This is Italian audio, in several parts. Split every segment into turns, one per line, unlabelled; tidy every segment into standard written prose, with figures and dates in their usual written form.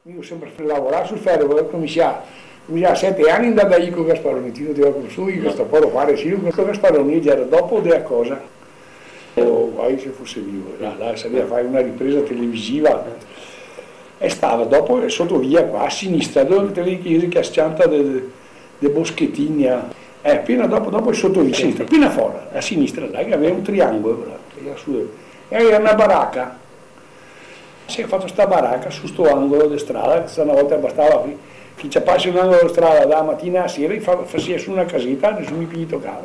Io ho sempre lavorato sul ferro, come si ha 7 anni da io con Gasparoni, ti devo costruire questo poi fare, sì, questo Gasparoni era dopo della cosa, o vai se fosse vivo, là sarebbe a fare una ripresa televisiva, e stava dopo sotto via qua a sinistra, dove te le chiese che a scianta de boschettini, appena dopo è sotto via, a sinistra, appena fuori, a sinistra, là che aveva un triangolo, e era una baracca. Si è fatto sta baracca su sto angolo di strada, che una volta bastava chi ci passi un angolo di strada dalla mattina a sera e faceva su una casetta, nessuno mi toccava.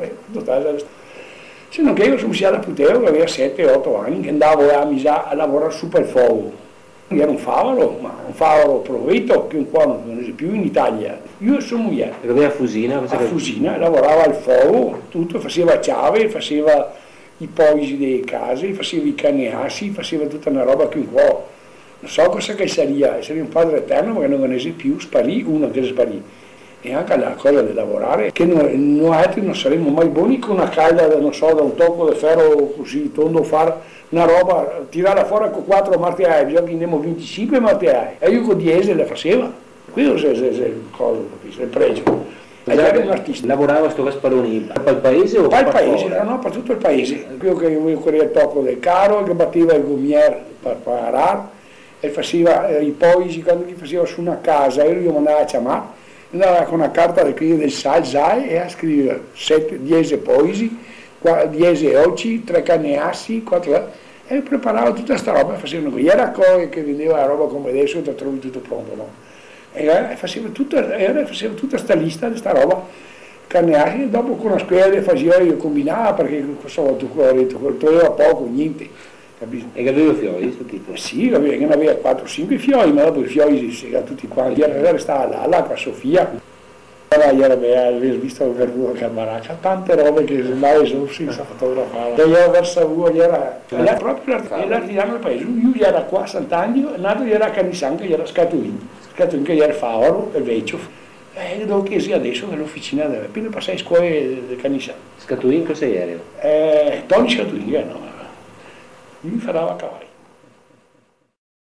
Se non che io sono da Puteo, che aveva 7-8 anni, che andavo a lavorare su per il fuoco. Era un favolo, ma un favolo provveduto che un po' non esiste più in Italia. Io sono moglie.
E aveva Fusina?
A Fusina, lavorava al fuoco, tutto, faceva chiave, faceva i poisi delle case, faceva i caneassi, faceva tutta una roba che un po', non so cosa che sarebbe un padre eterno perché non esiste più, sparì, uno che sparì. E anche la cosa di lavorare, che noi altri non saremmo mai buoni con una calda, non so, da un tocco di ferro così tondo, fare una roba, tirarla fuori con 4 martelli, bisogna che andiamo 25 martelli, e io con 10 le faceva. Questo è il pregio. Era un artista.
Lavorava sto Gasparoni per il paese o
per il paese? No, per tutto il paese. Io che correva il tocco del carro, che batteva il gommier per parare, e faceva i poesi, quando gli faceva su una casa, io mandavo a chiamare, andava con una carta del SAI e a scrivere 10 poesi, 10 occhi, 3 caneassi, 4 e preparava tutta questa roba, facevano qui. Era Coe che vendeva la roba come adesso e ti trovi tutto pronto, no? E faceva tutta questa lista di questa roba, caneassi, e dopo con una squadra faceva io combinava perché questo volta toglieva poco, niente. Capito?
E che aveva fiori questo tipo?
Sì, che ne aveva 4-5 fiori, ma dopo i fiori si tutti quanti. Restava là con Sofia. Aveva visto il verdugo che baracca, tante robe che sembrava solo senza fotografare. E io verso lui, era proprio l'artigiano del paese. Io era qua a Sant'Angelo, nato era a Canisan, che era Scatuin che era Favaro, il vecchio. E dove che sia adesso nell'officina, appena passai scuole di Canisan.
Scatuin cosa era?
Tony Scatuin, no. Lui farava cavalli.